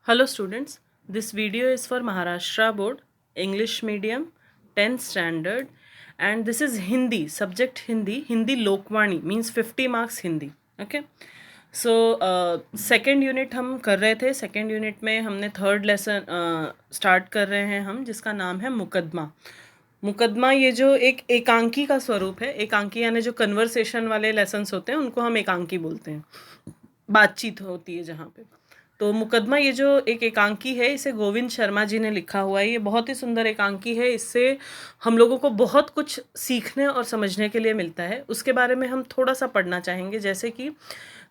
Hello students, this video is for Maharashtra board, English medium, 10th standard, and this is Hindi, subject Hindi, Hindi Lokvani means 50 marks Hindi. Okay. So second unit हम कर रहे थे. Second unit में हमने third lesson start कर रहे हैं हम, जिसका नाम है मुकदमा. मुकदमा ये जो एक एकांकी का स्वरूप है. एकांकी यानी जो कन्वर्सेशन वाले लेसन्स होते हैं उनको हम एकांकी बोलते हैं, बातचीत होती है जहाँ पे. तो मुकदमा ये जो एक एकांकी है, इसे गोविंद शर्मा जी ने लिखा हुआ है. ये बहुत ही सुंदर एकांकी है. इससे हम लोगों को बहुत कुछ सीखने और समझने के लिए मिलता है. उसके बारे में हम थोड़ा सा पढ़ना चाहेंगे. जैसे कि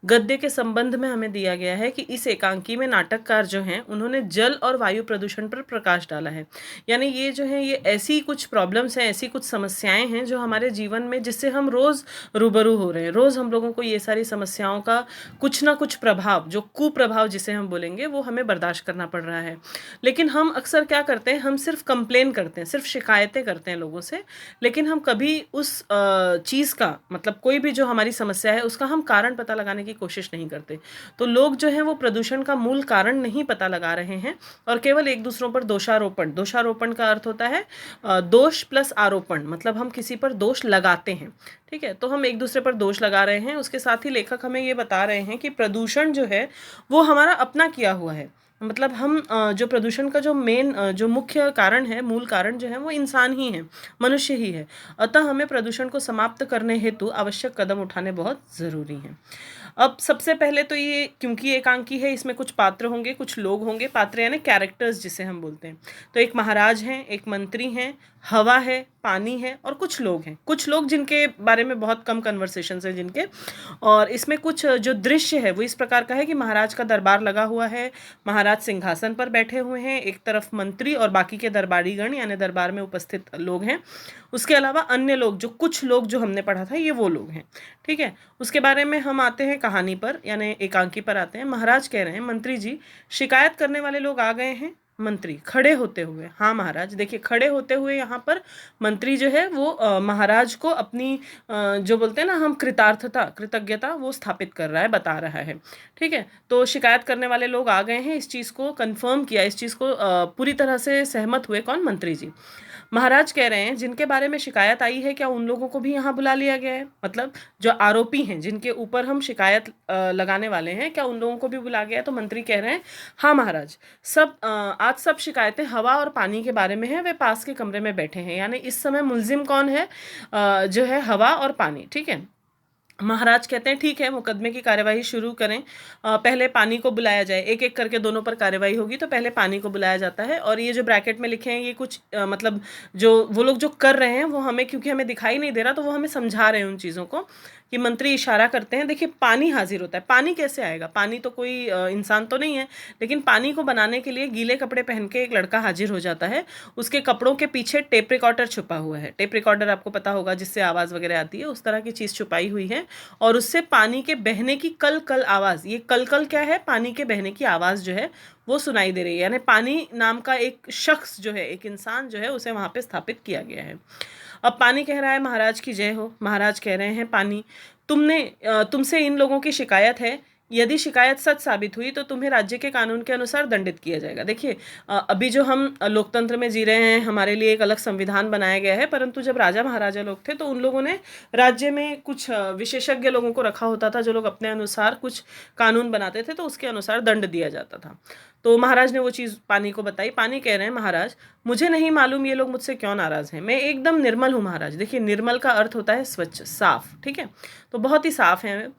गद्य के संबंध में हमें दिया गया है कि इस एकांकी में नाटककार जो हैं उन्होंने जल और वायु प्रदूषण पर प्रकाश डाला है. यानी ये जो है ये ऐसी कुछ प्रॉब्लम्स हैं, ऐसी कुछ समस्याएं हैं जो हमारे जीवन में, जिससे हम रोज़ रूबरू हो रहे हैं. रोज़ हम लोगों को ये सारी समस्याओं का कुछ ना कुछ प्रभाव, जो कुप्रभाव जिसे हम बोलेंगे, वो हमें बर्दाश्त करना पड़ रहा है. लेकिन हम अक्सर क्या करते हैं, हम सिर्फ कंप्लेन करते हैं, सिर्फ शिकायतें करते हैं लोगों से. लेकिन हम कभी उस चीज़ का, मतलब कोई भी जो हमारी समस्या है उसका हम कारण पता लगाने की कोशिश नहीं करते. तो लोग जो हैं वो प्रदूषण का मूल कारण नहीं पता लगा रहे हैं और केवल एक दूसरों पर दोषारोपण. दोषारोपण का अर्थ होता है दोष प्लस आरोपण, मतलब हम किसी पर दोष लगाते हैं. ठीक है, तो हम एक दूसरे पर दोष लगा रहे हैं. उसके साथ ही लेखक हमें ये बता रहे हैं कि प्रदूषण जो है वो हमारा अपना किया हुआ है. मतलब हम जो प्रदूषण का जो मेन, जो मुख्य कारण है, मूल कारण जो है वो इंसान ही है, मनुष्य ही है. अतः हमें प्रदूषण को समाप्त करने हेतु आवश्यक कदम उठाने बहुत ज़रूरी हैं. अब सबसे पहले तो ये, क्योंकि एकांकी है, इसमें कुछ पात्र होंगे, कुछ लोग होंगे. पात्र यानी कैरेक्टर्स जिसे हम बोलते हैं. तो एक महाराज हैं, एक मंत्री हैं, हवा है, पानी है और कुछ लोग हैं. कुछ लोग जिनके बारे में बहुत कम कन्वर्सेशंस हैं जिनके. और इसमें कुछ जो दृश्य है वो इस प्रकार का है कि महाराज का दरबार लगा हुआ है. महाराज सिंहासन पर बैठे हुए हैं, एक तरफ मंत्री और बाकी के दरबारीगण यानी दरबार में उपस्थित लोग हैं. उसके अलावा अन्य लोग, जो कुछ लोग जो हमने पढ़ा था, ये वो लोग हैं. ठीक है, उसके बारे में हम आते हैं कहानी पर, यानी एकांकी पर आते हैं. महाराज कह रहे हैं, मंत्री जी, शिकायत करने वाले लोग आ गए हैं. मंत्री खड़े होते हुए, हाँ महाराज. देखिए, खड़े होते हुए यहाँ पर मंत्री जो है वो महाराज को अपनी जो बोलते हैं ना हम, कृतार्थता, कृतज्ञता, वो स्थापित कर रहा है, बता रहा है. ठीक है, तो शिकायत करने वाले लोग आ गए हैं, इस चीज़ को कंफर्म किया, इस चीज़ को पूरी तरह से सहमत हुए. कौन? मंत्री जी. महाराज कह रहे हैं, जिनके बारे में शिकायत आई है, क्या उन लोगों को भी यहाँ बुला लिया गया है? मतलब जो आरोपी हैं, जिनके ऊपर हम शिकायत लगाने वाले हैं, क्या उन लोगों को भी बुला गया है? तो मंत्री कह रहे हैं, हाँ महाराज, आज सब शिकायतें हवा और पानी के बारे में हैं. वे पास के कमरे में बैठे हैं. यानी इस समय मुलजिम कौन है? जो है हवा और पानी. ठीक है. महाराज कहते हैं, ठीक है, मुकदमे की कार्यवाही शुरू करें. पहले पानी को बुलाया जाए. एक एक करके दोनों पर कार्यवाही होगी, तो पहले पानी को बुलाया जाता है. और ये जो ब्रैकेट में लिखे हैं, ये कुछ मतलब जो वो लोग जो कर रहे हैं वो हमें, क्योंकि हमें दिखाई नहीं दे रहा, तो वो हमें समझा रहे हैं उन चीज़ों को. कि मंत्री इशारा करते हैं, देखिए पानी हाजिर होता है. पानी कैसे आएगा? पानी तो कोई इंसान तो नहीं है. लेकिन पानी को बनाने के लिए गीले कपड़े पहन के एक लड़का हाजिर हो जाता है. उसके कपड़ों के पीछे टेप रिकॉर्डर छुपा हुआ है. टेप रिकॉर्डर आपको पता होगा, जिससे आवाज़ वगैरह आती है, उस तरह की चीज़ छुपाई हुई है. और उससे पानी के बहने की कल कल आवाज़, ये कल कल क्या है? पानी के बहने की आवाज़ जो है वो सुनाई दे रही है. यानी पानी नाम का एक शख्स जो है, एक इंसान जो है, उसे वहाँ पे स्थापित किया गया है. अब पानी कह रहा है, महाराज की जय हो. महाराज कह रहे हैं, पानी, तुमसे इन लोगों की शिकायत है. यदि शिकायत सच साबित हुई तो तुम्हें राज्य के कानून के अनुसार दंडित किया जाएगा. देखिए, अभी जो हम लोकतंत्र में जी रहे हैं, हमारे लिए एक अलग संविधान बनाया गया है, परंतु जब राजा महाराजा लोग थे तो उन लोगों ने राज्य में कुछ विशेषज्ञ लोगों को रखा होता था, जो लोग अपने अनुसार कुछ कानून बनाते थे, तो उसके अनुसार दंड दिया जाता था. तो महाराज ने वो चीज़ पानी को बताई. पानी कह रहे हैं, महाराज, मुझे नहीं मालूम ये लोग मुझसे क्यों नाराज़ हैं. मैं एकदम निर्मल हूँ महाराज. देखिए, निर्मल का अर्थ होता है स्वच्छ, साफ. ठीक है, तो बहुत ही साफ है.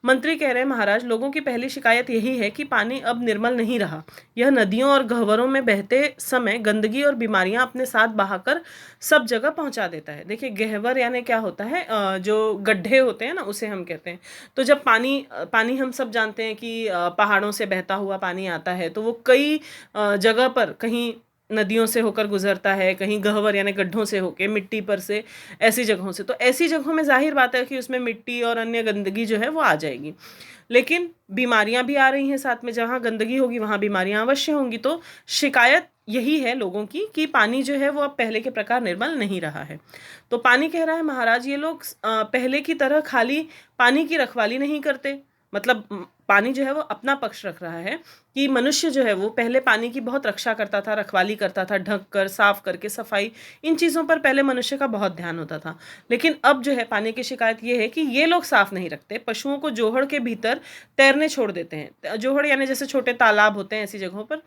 मंत्री कह रहे हैं, महाराज, लोगों की पहली शिकायत यही है कि पानी अब निर्मल नहीं रहा. यह नदियों और गह्वरों में बहते समय गंदगी और बीमारियां अपने साथ बहाकर सब जगह पहुंचा देता है. देखिए, गह्वर यानी क्या होता है? जो गड्ढे होते हैं ना, उसे हम कहते हैं. तो जब पानी हम सब जानते हैं कि पहाड़ों से बहता हुआ पानी आता है, तो वो कई जगह पर, कहीं नदियों से होकर गुजरता है, कहीं गह्वर यानी गड्ढों से होकर, मिट्टी पर से, ऐसी जगहों से. तो ऐसी जगहों में जाहिर बात है कि उसमें मिट्टी और अन्य गंदगी जो है वो आ जाएगी. लेकिन बीमारियां भी आ रही हैं साथ में. जहाँ गंदगी होगी वहाँ बीमारियां अवश्य होंगी. तो शिकायत यही है लोगों की कि पानी जो है वो अब पहले के प्रकार निर्मल नहीं रहा है. तो पानी कह रहा है, महाराज, ये लोग पहले की तरह खाली पानी की रखवाली नहीं करते. मतलब पानी जो है वो अपना पक्ष रख रहा है कि मनुष्य जो है वो पहले पानी की बहुत रक्षा करता था, रखवाली करता था, ढक कर, साफ करके, सफाई, इन चीज़ों पर पहले मनुष्य का बहुत ध्यान होता था। लेकिन अब जो है पानी की शिकायत ये है कि ये लोग साफ नहीं रखते, पशुओं को जोहड़ के भीतर तैरने छोड़ देते हैं। जोहड़ यानी जैसे छोटे तालाब होते हैं ऐसी जगहों पर,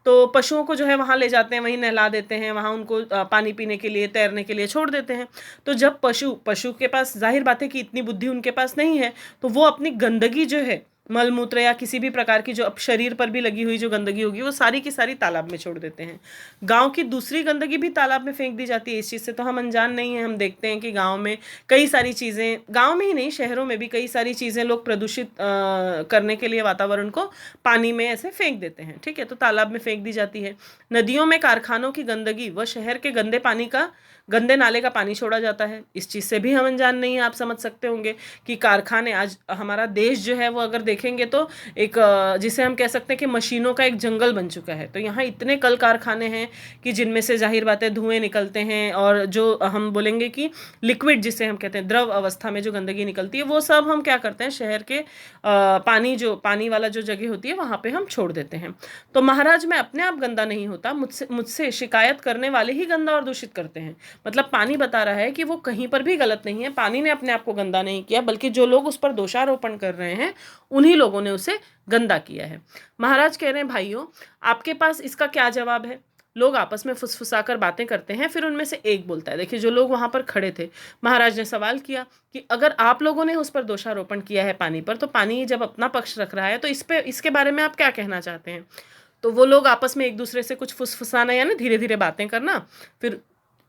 तो पशुओं को जो है वहाँ ले जाते हैं, वहीं नहला देते हैं, वहाँ उनको पानी पीने के लिए, तैरने के लिए छोड़ देते हैं। तो जब पशु के पास, जाहिर बात है कि इतनी बुद्धि उनके पास नहीं है, तो वो अपनी गंदगी जो है, मल मूत्र या किसी भी प्रकार की जो अब शरीर पर भी लगी हुई जो गंदगी होगी, वो सारी की सारी तालाब में छोड़ देते हैं। गांव की दूसरी गंदगी भी तालाब में फेंक दी जाती है। इस चीज़ से तो हम अनजान नहीं है। हम देखते हैं कि गांव में कई सारी चीज़ें, गांव में ही नहीं, शहरों में भी कई सारी चीज़ें लोग प्रदूषित करने के लिए वातावरण को पानी में ऐसे फेंक देते हैं, ठीक है, तो तालाब में फेंक दी जाती है। नदियों में कारखानों की गंदगी व शहर के गंदे पानी का, गंदे नाले का पानी छोड़ा जाता है। इस चीज़ से भी हम अनजान नहीं है। आप समझ सकते होंगे कि कारखाने, आज हमारा देश जो है वो अगर देखेंगे तो एक जिसे हम कह सकते हैं कि मशीनों का एक जंगल बन चुका है। तो यहाँ इतने कल कारखाने हैं कि जिनमें से जाहिर बात है धुएं निकलते हैं, और जो हम बोलेंगे कि लिक्विड जिसे हम कहते हैं, द्रव अवस्था में जो गंदगी निकलती है, वो सब हम क्या करते हैं, शहर के पानी वाला जो जगह होती है वहाँ पे हम छोड़ देते हैं। तो महाराज मैं अपने आप गंदा नहीं होता, मुझसे शिकायत करने वाले ही गंदा और दूषित करते हैं। मतलब पानी बता रहा है कि वो कहीं पर भी गलत नहीं है, पानी ने अपने आप को गंदा नहीं किया, बल्कि जो लोग उस पर दोषारोपण कर रहे हैं उन्हीं लोगों ने उसे गंदा किया है। महाराज कह रहे हैं, भाइयों आपके पास इसका क्या जवाब है? लोग आपस में फुसफुसाकर बातें करते हैं। फिर उनमें से एक बोलता है, देखिए जो लोग वहां पर खड़े थे, महाराज ने सवाल किया कि अगर आप लोगों ने उस पर दोषारोपण किया है पानी पर, तो पानी जब अपना पक्ष रख रहा है तो इसके बारे में आप क्या कहना चाहते हैं? तो वो लोग आपस में एक दूसरे से कुछ फुसफुसाना यानी धीरे धीरे बातें करना। फिर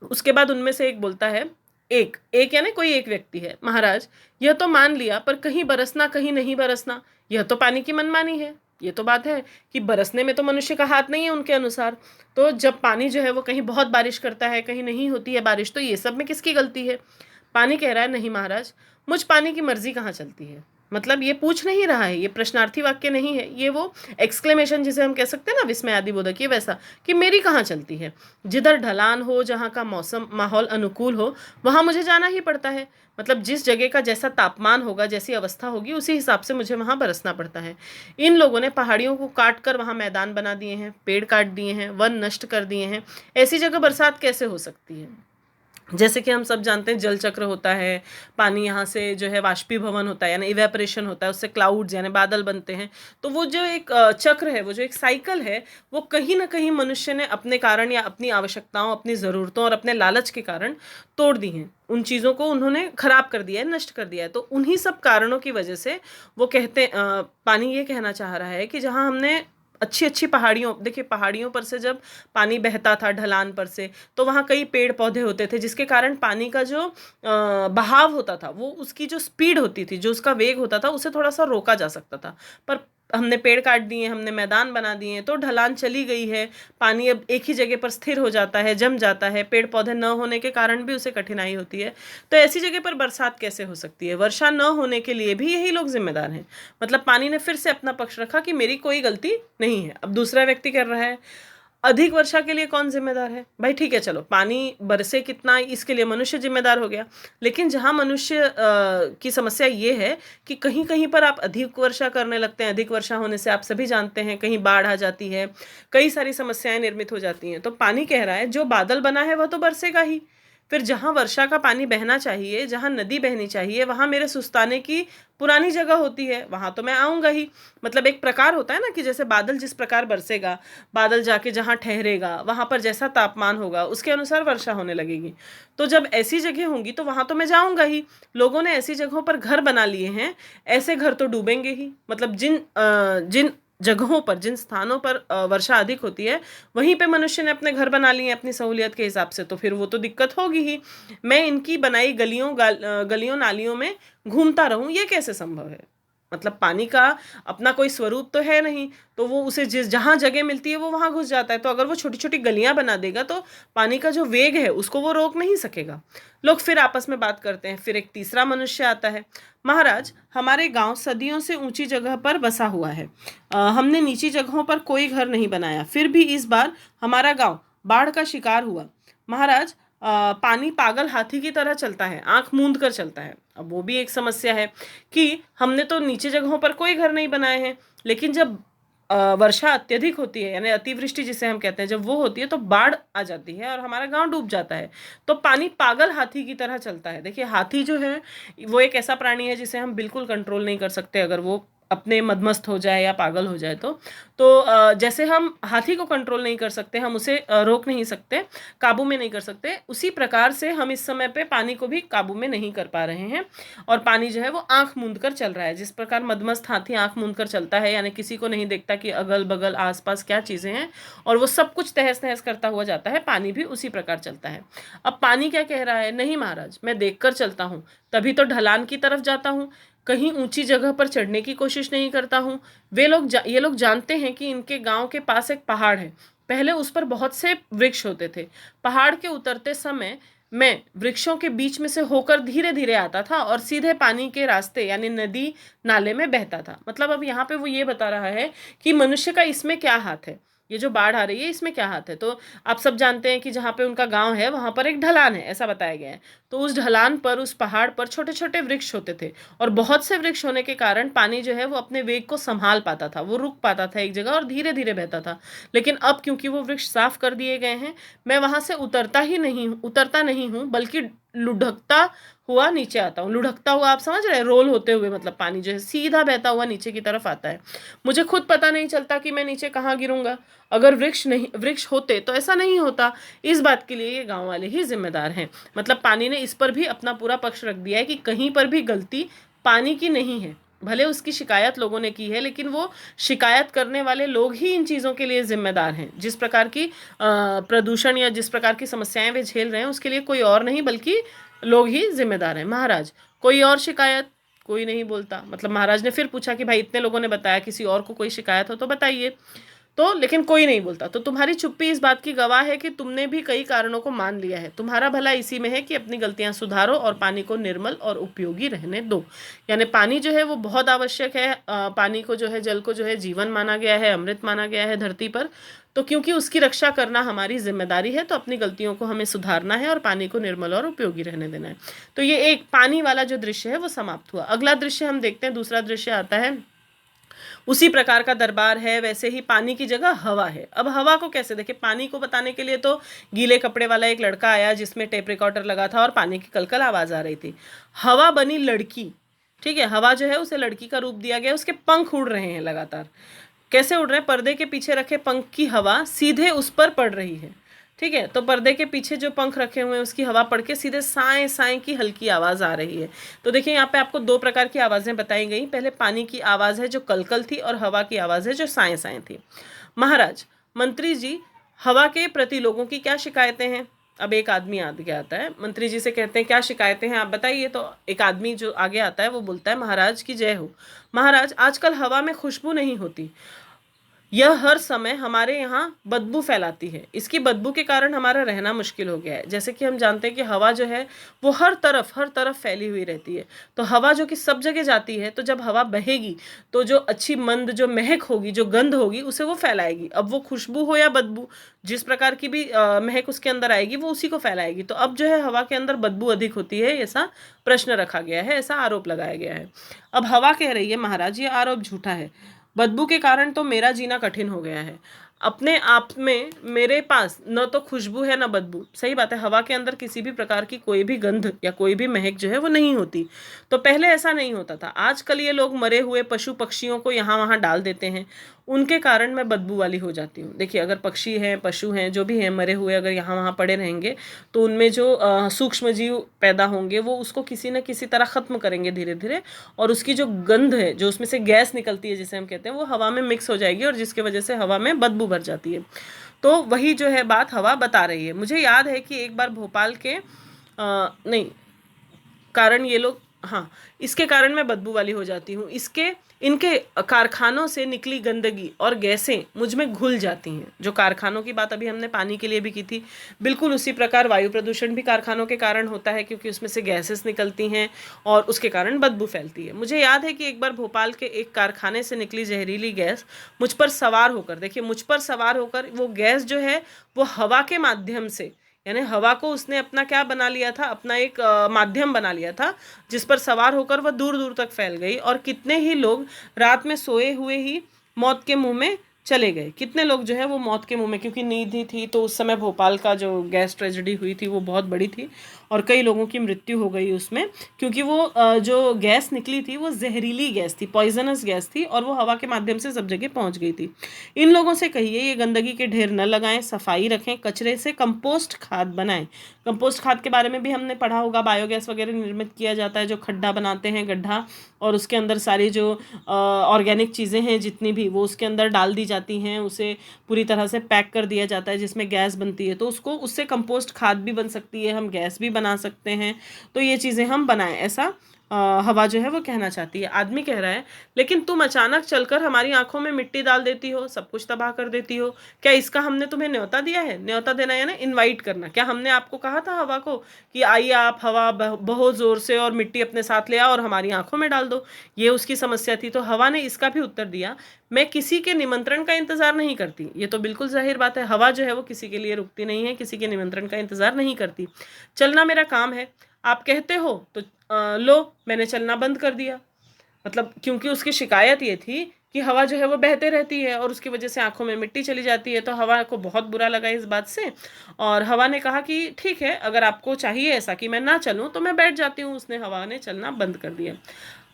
उसके बाद उनमें से एक बोलता है, एक एक यानी कोई एक व्यक्ति है, महाराज यह तो मान लिया, पर कहीं बरसना कहीं नहीं बरसना, यह तो पानी की मनमानी है। ये तो बात है कि बरसने में तो मनुष्य का हाथ नहीं है उनके अनुसार। तो जब पानी जो है वो कहीं बहुत बारिश करता है, कहीं नहीं होती है बारिश, तो ये सब में किसकी गलती है? पानी कह रहा है, नहीं महाराज, मुझ पानी की मर्जी कहाँ चलती है। मतलब ये पूछ नहीं रहा है, ये प्रश्नार्थी वाक्य नहीं है, ये वो एक्सक्लेमेशन जिसे हम कह सकते हैं ना, विस्मयादि बोधक, ये वैसा कि मेरी कहाँ चलती है। जिधर ढलान हो, जहाँ का मौसम माहौल अनुकूल हो, वहाँ मुझे जाना ही पड़ता है। मतलब जिस जगह का जैसा तापमान होगा, जैसी अवस्था होगी, उसी हिसाब से मुझे वहाँ बरसना पड़ता है। इन लोगों ने पहाड़ियों को काट कर वहाँ मैदान बना दिए हैं, पेड़ काट दिए हैं, वन नष्ट कर दिए हैं। ऐसी जगह बरसात कैसे हो सकती है? जैसे कि हम सब जानते हैं जल चक्र होता है, पानी यहाँ से जो है वाष्पीभवन होता है यानी इवेपोरेशन होता है, उससे क्लाउड्स यानी बादल बनते हैं। तो वो जो एक चक्र है, वो जो एक साइकिल है, वो कहीं ना कहीं मनुष्य ने अपने कारण या अपनी आवश्यकताओं, अपनी ज़रूरतों और अपने लालच के कारण तोड़ दी हैं। उन चीज़ों को उन्होंने खराब कर दिया है, नष्ट कर दिया है। तो उन्हीं सब कारणों की वजह से वो कहते पानी ये कहना चाह रहा है कि जहाँ हमने अच्छी अच्छी पहाड़ियों, देखिए पहाड़ियों पर से जब पानी बहता था ढलान पर से, तो वहाँ कई पेड़ पौधे होते थे, जिसके कारण पानी का जो बहाव होता था, वो उसकी जो स्पीड होती थी, जो उसका वेग होता था, उसे थोड़ा सा रोका जा सकता था। पर हमने पेड़ काट दिए, हमने मैदान बना दिए हैं, तो ढलान चली गई है, पानी अब एक ही जगह पर स्थिर हो जाता है, जम जाता है। पेड़ पौधे न होने के कारण भी उसे कठिनाई होती है। तो ऐसी जगह पर बरसात कैसे हो सकती है? वर्षा न होने के लिए भी यही लोग जिम्मेदार हैं। मतलब पानी ने फिर से अपना पक्ष रखा कि मेरी कोई गलती नहीं है। अब दूसरा व्यक्ति कर रहा है, अधिक वर्षा के लिए कौन जिम्मेदार है? भाई ठीक है, चलो पानी बरसे कितना इसके लिए मनुष्य जिम्मेदार हो गया। लेकिन जहाँ मनुष्य की समस्या ये है कि कहीं कहीं पर आप अधिक वर्षा करने लगते हैं, अधिक वर्षा होने से आप सभी जानते हैं कहीं बाढ़ आ जाती है, कई सारी समस्याएं निर्मित हो जाती हैं। तो पानी कह रहा है जो बादल बना है वह तो बरसेगा ही। फिर जहाँ वर्षा का पानी बहना चाहिए, जहाँ नदी बहनी चाहिए, वहाँ मेरे सुस्ताने की पुरानी जगह होती है, वहाँ तो मैं आऊँगा ही। मतलब एक प्रकार होता है ना कि जैसे बादल जिस प्रकार बरसेगा, बादल जाके जहाँ ठहरेगा, वहाँ पर जैसा तापमान होगा उसके अनुसार वर्षा होने लगेगी। तो जब ऐसी जगह होंगी तो वहाँ तो मैं जाऊँगा ही। लोगों ने ऐसी जगहों पर घर बना लिए हैं, ऐसे घर तो डूबेंगे ही। मतलब जिन जगहों पर, जिन स्थानों पर वर्षा अधिक होती है, वहीं पे मनुष्य ने अपने घर बना लिए अपनी सहूलियत के हिसाब से, तो फिर वो तो दिक्कत होगी ही। मैं इनकी बनाई गलियों नालियों में घूमता रहूं, ये कैसे संभव है? मतलब पानी का अपना कोई स्वरूप तो है नहीं, तो वो उसे जहाँ जगह मिलती है वो वहाँ घुस जाता है। तो अगर वो छोटी छोटी गलियां बना देगा तो पानी का जो वेग है उसको वो रोक नहीं सकेगा। लोग फिर आपस में बात करते हैं। फिर एक तीसरा मनुष्य आता है, महाराज हमारे गांव सदियों से ऊंची जगह पर बसा हुआ है, हमने नीची जगहों पर कोई घर नहीं बनाया, फिर भी इस बार हमारा गांव बाढ़ का शिकार हुआ। महाराज पानी पागल हाथी की तरह चलता है, आंख मूंद कर चलता है। अब वो भी एक समस्या है कि हमने तो नीचे जगहों पर कोई घर नहीं बनाए हैं, लेकिन जब वर्षा अत्यधिक होती है, यानी अतिवृष्टि जिसे हम कहते हैं, जब वो होती है तो बाढ़ आ जाती है और हमारा गांव डूब जाता है। तो पानी पागल हाथी की तरह चलता है। देखिए, हाथी जो है वो एक ऐसा प्राणी है जिसे हम बिल्कुल कंट्रोल नहीं कर सकते, अगर वो अपने मदमस्त हो जाए या पागल हो जाए तो जैसे हम हाथी को कंट्रोल नहीं कर सकते, हम उसे रोक नहीं सकते, काबू में नहीं कर सकते, उसी प्रकार से हम इस समय पे पानी को भी काबू में नहीं कर पा रहे हैं। और पानी जो है वो आंख मूंद कर चल रहा है। जिस प्रकार मदमस्त हाथी आंख मूंद कर चलता है, यानी किसी को नहीं देखता कि अगल बगल आसपास क्या चीजें हैं, और वो सब कुछ तहस नहस करता हुआ जाता है, पानी भी उसी प्रकार चलता है। अब पानी क्या कह रहा है, नहीं महाराज, मैं देखकर चलता हूँ, तभी तो ढलान की तरफ जाता हूँ, कहीं ऊंची जगह पर चढ़ने की कोशिश नहीं करता हूँ। ये लोग जानते हैं कि इनके गांव के पास एक पहाड़ है, पहले उस पर बहुत से वृक्ष होते थे। पहाड़ के उतरते समय मैं वृक्षों के बीच में से होकर धीरे धीरे आता था और सीधे पानी के रास्ते यानी नदी नाले में बहता था। मतलब अब यहाँ पे वो ये बता रहा है कि मनुष्य का इसमें क्या हाथ है, ये जो बाढ़ आ रही है इसमें क्या हाथ है। तो आप सब जानते हैं कि जहाँ पे उनका गांव है वहां पर एक ढलान है, ऐसा बताया गया है। तो उस ढलान पर, उस पहाड़ पर छोटे छोटे वृक्ष होते थे, और बहुत से वृक्ष होने के कारण पानी जो है वो अपने वेग को संभाल पाता था, वो रुक पाता था एक जगह और धीरे धीरे बहता था। लेकिन अब क्योंकि वो वृक्ष साफ कर दिए गए हैं, मैं वहां से उतरता नहीं हूँ, बल्कि लुढ़कता हुआ नीचे आता हूँ। लुढ़कता हुआ, आप समझ रहे हैं, रोल होते हुए, मतलब पानी जो है सीधा बहता हुआ नीचे की तरफ आता है। मुझे खुद पता नहीं चलता कि मैं नीचे कहाँ गिरूंगा। अगर वृक्ष होते तो ऐसा नहीं होता। इस बात के लिए ये गांव वाले ही जिम्मेदार हैं। मतलब पानी ने इस पर भी अपना पूरा पक्ष रख दिया है कि कहीं पर भी गलती पानी की नहीं है। भले उसकी शिकायत लोगों ने की है, लेकिन वो शिकायत करने वाले लोग ही इन चीज़ों के लिए जिम्मेदार हैं। जिस प्रकार की प्रदूषण या जिस प्रकार की समस्याएं वे झेल रहे हैं, उसके लिए कोई और नहीं बल्कि लोग ही जिम्मेदार हैं। महाराज, कोई और शिकायत? कोई नहीं बोलता। मतलब महाराज ने फिर पूछा कि भाई, इतने लोगों ने बताया, किसी और को कोई शिकायत हो तो बताइए। तो लेकिन कोई नहीं बोलता। तो तुम्हारी चुप्पी इस बात की गवाह है कि तुमने भी कई कारणों को मान लिया है। तुम्हारा भला इसी में है कि अपनी गलतियां सुधारो और पानी को निर्मल और उपयोगी रहने दो। यानी पानी जो है वो बहुत आवश्यक है। पानी को जो है, जल को जो है जीवन माना गया है, अमृत माना गया है धरती पर। तो क्योंकि उसकी रक्षा करना हमारी जिम्मेदारी है, तो अपनी गलतियों को हमें सुधारना है और पानी को निर्मल और उपयोगी रहने देना है। तो ये एक पानी वाला जो दृश्य है वो समाप्त हुआ। अगला दृश्य हम देखते हैं, दूसरा दृश्य आता है। उसी प्रकार का दरबार है, वैसे ही पानी की जगह हवा है। अब हवा को कैसे देखें? पानी को बताने के लिए तो गीले कपड़े वाला एक लड़का आया जिसमें टेप रिकॉर्डर लगा था और पानी की कलकल आवाज आ रही थी। हवा बनी लड़की, ठीक है। हवा जो है उसे लड़की का रूप दिया गया। उसके पंख उड़ रहे हैं लगातार। कैसे उड़ रहे हैं? पर्दे के पीछे रखे पंख की हवा सीधे उस पर पड़ रही है, ठीक है। तो पर्दे के पीछे जो पंख रखे हुए हैं उसकी हवा पड़ के सीधे साए साए की हल्की आवाज आ रही है। तो देखिए, यहाँ पे आपको दो प्रकार की आवाजें बताई गई। पहले पानी की आवाज है जो कलकल थी, और हवा की आवाज है जो साए साए थी। महाराज, मंत्री जी, हवा के प्रति लोगों की क्या शिकायतें हैं? अब एक आदमी आगे आता है, मंत्री जी से कहते हैं क्या शिकायतें हैं आप बताइए। तो एक आदमी जो आगे आता है वो बोलता है, महाराज की जय हो। महाराज, आजकल हवा में खुशबू नहीं होती। यह हर समय हमारे यहाँ बदबू फैलाती है। इसकी बदबू के कारण हमारा रहना मुश्किल हो गया है। जैसे कि हम जानते हैं कि हवा जो है वो हर तरफ फैली हुई रहती है। तो हवा जो कि सब जगह जाती है, तो जब हवा बहेगी तो जो अच्छी मंद जो महक होगी, जो गंध होगी, उसे वो फैलाएगी। अब वो खुशबू हो या बदबू, जिस प्रकार की भी महक उसके अंदर आएगी वो उसी को फैलाएगी। तो अब जो है हवा के अंदर बदबू अधिक होती है, ऐसा प्रश्न रखा गया है, ऐसा आरोप लगाया गया है। अब हवा कह रही है, महाराज ये आरोप झूठा है। बदबू के कारण तो मेरा जीना कठिन हो गया है। अपने आप में मेरे पास न तो खुशबू है न बदबू। सही बात है, हवा के अंदर किसी भी प्रकार की कोई भी गंध या कोई भी महक जो है वो नहीं होती। तो पहले ऐसा नहीं होता था। आजकल ये लोग मरे हुए पशु पक्षियों को यहाँ वहाँ डाल देते हैं, उनके कारण मैं बदबू वाली हो जाती हूँ। देखिए, अगर पक्षी हैं, पशु हैं, जो भी हैं मरे हुए, अगर यहाँ वहाँ पड़े रहेंगे तो उनमें जो सूक्ष्म जीव पैदा होंगे वो उसको किसी न किसी तरह ख़त्म करेंगे धीरे धीरे, और उसकी जो गंध है, जो उसमें से गैस निकलती है जिसे हम कहते हैं, वो हवा में मिक्स हो जाएगी, और जिसकी वजह से हवा में बदबू भर जाती है। तो वही जो है बात हवा बता रही है। मुझे याद है कि एक बार भोपाल के नहीं कारण ये लोग, हाँ, इसके कारण मैं बदबू वाली हो जाती हूँ। इनके कारखानों से निकली गंदगी और गैसें मुझ में घुल जाती हैं। जो कारखानों की बात अभी हमने पानी के लिए भी की थी, बिल्कुल उसी प्रकार वायु प्रदूषण भी कारखानों के कारण होता है, क्योंकि उसमें से गैसेस निकलती हैं और उसके कारण बदबू फैलती है। मुझे याद है कि एक बार भोपाल के एक कारखाने से निकली जहरीली गैस मुझ पर सवार होकर, देखिए, मुझ पर सवार होकर वो गैस जो है वो हवा के माध्यम से, यानी हवा को उसने अपना क्या बना लिया था, अपना एक माध्यम बना लिया था जिस पर सवार होकर वह दूर दूर तक फैल गई। और कितने ही लोग रात में सोए हुए ही मौत के मुंह में चले गए। कितने लोग जो है वो मौत के मुंह में, क्योंकि नींद ही थी, तो उस समय भोपाल का जो गैस ट्रेजेडी हुई थी वो बहुत बड़ी थी और कई लोगों की मृत्यु हो गई उसमें, क्योंकि वो जो गैस निकली थी वो जहरीली गैस थी, पॉइजनस गैस थी, और वो हवा के माध्यम से सब जगह पहुंच गई थी। इन लोगों से कहिए ये गंदगी के ढेर न लगाएं, सफाई रखें, कचरे से कंपोस्ट खाद बनाएं। कंपोस्ट खाद के बारे में भी हमने पढ़ा होगा, बायोगैस वगैरह निर्मित किया जाता है, जो खड्डा बनाते हैं, गड्ढा, और उसके अंदर सारी जो ऑर्गेनिक चीज़ें हैं जितनी भी वो उसके अंदर डाल दी जाती हैं, उसे पूरी तरह से पैक कर दिया जाता है जिसमें गैस बनती है, तो उसको उससे कंपोस्ट खाद भी बन सकती है, हम गैस भी बना सकते हैं। तो ये चीज़ें हम बनाएं, ऐसा हवा जो है वो कहना चाहती है। आदमी कह रहा है लेकिन तुम अचानक चलकर हमारी आंखों में मिट्टी डाल देती हो, सब कुछ तबाह कर देती हो, क्या इसका हमने तुम्हें न्योता दिया है? न्योता देना यानी इनवाइट करना। क्या हमने आपको कहा था हवा को कि आइए आप हवा बहुत ज़ोर से और मिट्टी अपने साथ ले आओ और हमारी आंखों में डाल दो? ये उसकी समस्या थी। तो हवा ने इसका भी उत्तर दिया, मैं किसी के निमंत्रण का इंतजार नहीं करती। ये तो बिल्कुल जाहिर बात है, हवा जो है वो किसी के लिए रुकती नहीं है, किसी के निमंत्रण का इंतजार नहीं करती। चलना मेरा काम है, आप कहते हो तो लो मैंने चलना बंद कर दिया। मतलब क्योंकि उसकी शिकायत ये थी कि हवा जो है वो बहते रहती है और उसकी वजह से आंखों में मिट्टी चली जाती है, तो हवा को बहुत बुरा लगा इस बात से, और हवा ने कहा कि ठीक है, अगर आपको चाहिए ऐसा कि मैं ना चलूं तो मैं बैठ जाती हूँ। उसने हवा ने चलना बंद कर दिया।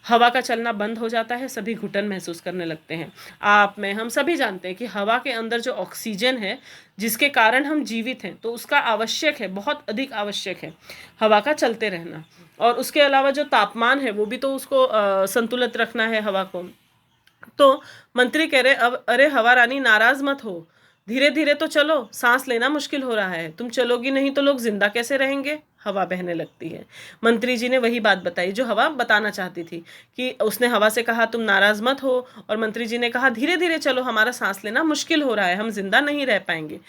हवा का चलना बंद हो जाता है, सभी घुटन महसूस करने लगते हैं। आप, मैं, हम सभी जानते हैं कि हवा के अंदर जो ऑक्सीजन है जिसके कारण हम जीवित हैं, तो उसका आवश्यक है, बहुत अधिक आवश्यक है हवा का चलते रहना। और उसके अलावा जो तापमान है वो भी तो उसको संतुलित रखना है हवा को। तो मंत्री कह रहे अब अरे हवा रानी नाराज मत हो, धीरे धीरे तो चलो, सांस लेना मुश्किल हो रहा है, तुम चलोगी नहीं तो लोग जिंदा कैसे रहेंगे? हवा बहने लगती है। मंत्री जी ने वही बात बताई जो हवा बताना चाहती थी, कि उसने हवा से कहा तुम नाराज मत हो, और मंत्री जी ने कहा धीरे धीरे चलो, हमारा सांस लेना मुश्किल हो रहा है, हम जिंदा नहीं रह पाएंगे।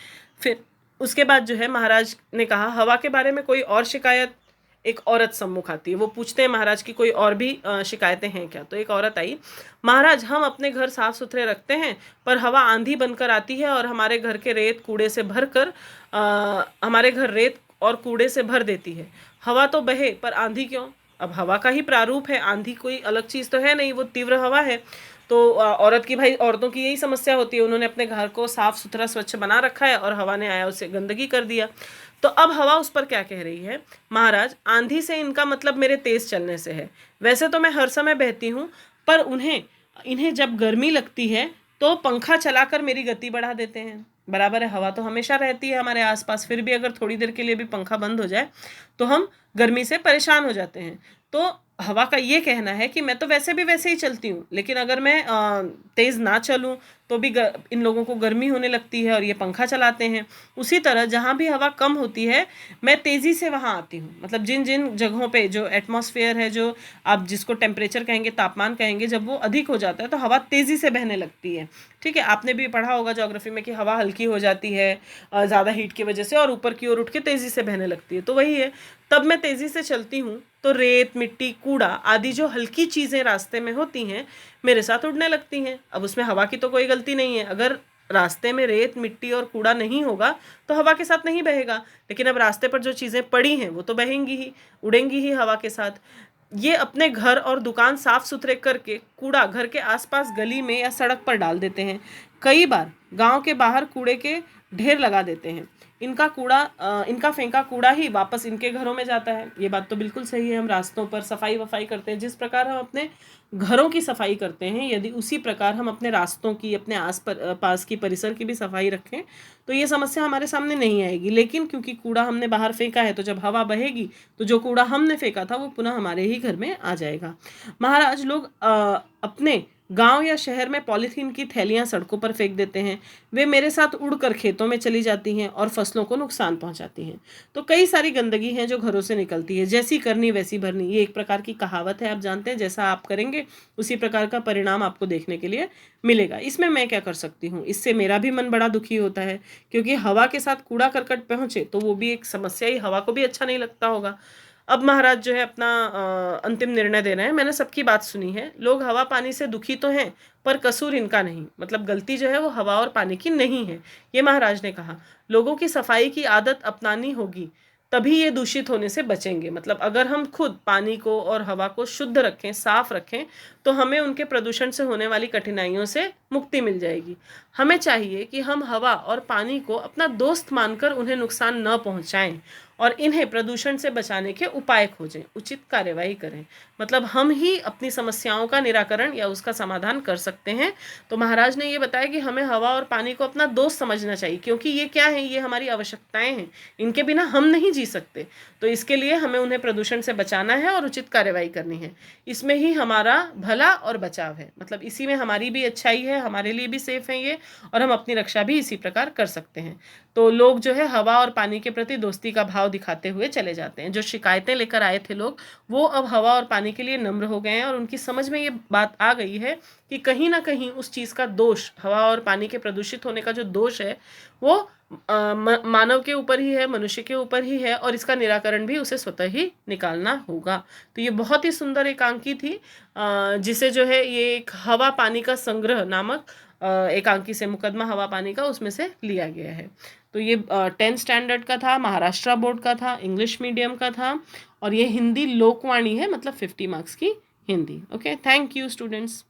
फिर उसके बाद जो है महाराज ने कहा हवा के बारे में कोई और शिकायत? एक औरत सम्मुख आती है, वो पूछते हैं महाराज की कोई और भी शिकायतें हैं क्या? तो एक औरत आई, महाराज हम अपने घर साफ सुथरे रखते हैं, पर हवा आंधी बनकर आती है और हमारे घर के रेत कूड़े से भर कर हमारे घर रेत और कूड़े से भर देती है। हवा तो बहे पर आंधी क्यों? अब हवा का ही प्रारूप है, आंधी कोई अलग चीज़ तो है नहीं, वो तीव्र हवा है। तो औरत की, भाई औरतों की यही समस्या होती है, उन्होंने अपने घर को साफ सुथरा स्वच्छ बना रखा है और हवा ने आया उसे गंदगी कर दिया। तो अब हवा उस पर क्या कह रही है, महाराज आंधी से इनका मतलब मेरे तेज चलने से है, वैसे तो मैं हर समय बहती हूँ, पर इन्हें जब गर्मी लगती है तो पंखा चलाकर मेरी गति बढ़ा देते हैं। बराबर है, हवा तो हमेशा रहती है हमारे आसपास, फिर भी अगर थोड़ी देर के लिए भी पंखा बंद हो जाए तो हम गर्मी से परेशान हो जाते हैं। तो हवा का ये कहना है कि मैं तो वैसे भी वैसे ही चलती हूँ, लेकिन अगर मैं तेज़ ना चलूँ तो भी इन लोगों को गर्मी होने लगती है और ये पंखा चलाते हैं। उसी तरह जहाँ भी हवा कम होती है मैं तेज़ी से वहाँ आती हूँ। मतलब जिन जिन जगहों पे जो एटमॉस्फेयर है, जो आप जिसको टेम्परेचर कहेंगे, तापमान कहेंगे, जब वो अधिक हो जाता है तो हवा तेज़ी से बहने लगती है। ठीक है, आपने भी पढ़ा होगा ज्योग्राफी में कि हवा हल्की हो जाती है ज़्यादा हीट की वजह से और ऊपर की ओर उठ के तेज़ी से बहने लगती है। तो वही है, तब मैं तेज़ी से चलती हूँ तो रेत, मिट्टी, कूड़ा आदि जो हल्की चीज़ें रास्ते में होती हैं मेरे साथ उड़ने लगती हैं। अब उसमें हवा की तो कोई गलती नहीं है, अगर रास्ते में रेत, मिट्टी और कूड़ा नहीं होगा तो हवा के साथ नहीं बहेगा, लेकिन अब रास्ते पर जो चीज़ें पड़ी हैं वो तो बहेंगी ही, उड़ेंगी ही हवा के साथ। ये अपने घर और दुकान साफ सुथरे करके कूड़ा घर के आसपास गली में या सड़क पर डाल देते हैं। कई बार गांव के बाहर कूड़े के ढेर लगा देते हैं। इनका फेंका कूड़ा ही वापस इनके घरों में जाता है। ये बात तो बिल्कुल सही है, हम रास्तों पर सफाई वफाई करते हैं, जिस प्रकार हम अपने घरों की सफाई करते हैं, यदि उसी प्रकार हम अपने रास्तों की, अपने पास की परिसर की भी सफाई रखें तो ये समस्या हमारे सामने नहीं आएगी। लेकिन क्योंकि कूड़ा हमने बाहर फेंका है तो जब हवा बहेगी तो जो कूड़ा हमने फेंका था वो पुनः हमारे ही घर में आ जाएगा। महाराज लोग अपने गांव या शहर में पॉलीथीन की थैलियां सड़कों पर फेंक देते हैं, वे मेरे साथ उड़कर खेतों में चली जाती हैं और फसलों को नुकसान पहुंचाती हैं। तो कई सारी गंदगी हैं जो घरों से निकलती है, जैसी करनी वैसी भरनी, ये एक प्रकार की कहावत है, आप जानते हैं, जैसा आप करेंगे उसी प्रकार का परिणाम आपको देखने के लिए मिलेगा। इसमें मैं क्या कर सकती हूँ? इससे मेरा भी मन बड़ा दुखी होता है, क्योंकि हवा के साथ कूड़ा करकट पहुंचे तो वो भी एक समस्या ही, हवा को भी अच्छा नहीं लगता होगा। अब महाराज जो है अपना अंतिम निर्णय दे रहे हैं। मैंने सबकी बात सुनी है, लोग हवा पानी से दुखी तो हैं, पर कसूर इनका नहीं, मतलब गलती जो है वो हवा और पानी की नहीं है, ये महाराज ने कहा। लोगों की सफाई की आदत अपनानी होगी, तभी ये दूषित होने से बचेंगे। मतलब अगर हम खुद पानी को और हवा को शुद्ध रखें, साफ रखें, तो हमें उनके प्रदूषण से होने वाली कठिनाइयों से मुक्ति मिल जाएगी। हमें चाहिए कि हम हवा और पानी को अपना दोस्त मानकर उन्हें नुकसान न पहुंचाएं और इन्हें प्रदूषण से बचाने के उपाय खोजें, उचित कार्यवाही करें। मतलब हम ही अपनी समस्याओं का निराकरण या उसका समाधान कर सकते हैं। तो महाराज ने ये बताया कि हमें हवा और पानी को अपना दोस्त समझना चाहिए, क्योंकि ये क्या है, ये हमारी आवश्यकताएं हैं, इनके बिना हम नहीं जी सकते। तो इसके लिए हमें उन्हें प्रदूषण से बचाना है और उचित कार्यवाही करनी है। इसमें ही हमारा भला और बचाव है, मतलब इसी में हमारी भी अच्छाई है, हमारे लिए भी सेफ है ये, और हम अपनी रक्षा भी इसी प्रकार कर सकते हैं। तो लोग जो है हवा और पानी के प्रति दोस्ती का भाव दिखाते हुए चले जाते हैं। जो शिकायतें लेकर आए थे लोग, वो अब हवा और पानी के लिए नम्र हो गए हैं और उनकी समझ में ये बात आ गई है कि कहीं ना कहीं उस चीज़ का दोष, हवा और पानी के प्रदूषित होने का जो दोष है, वो मानव के ऊपर ही है, मनुष्य के ऊपर ही है, और इसका निराकरण भी उसे स्वतः ही निकालना होगा। तो ये बहुत ही सुंदर एकांकी थी, जिसे जो है ये एक हवा पानी का संग्रह नामक एकांकी से, मुकदमा हवा पानी का, उसमें से लिया गया है। तो ये 10th स्टैंडर्ड का था, महाराष्ट्र बोर्ड का था, इंग्लिश मीडियम का था, और ये हिंदी लोकवाणी है, मतलब 50 मार्क्स की Hindi. Okay, thank you students.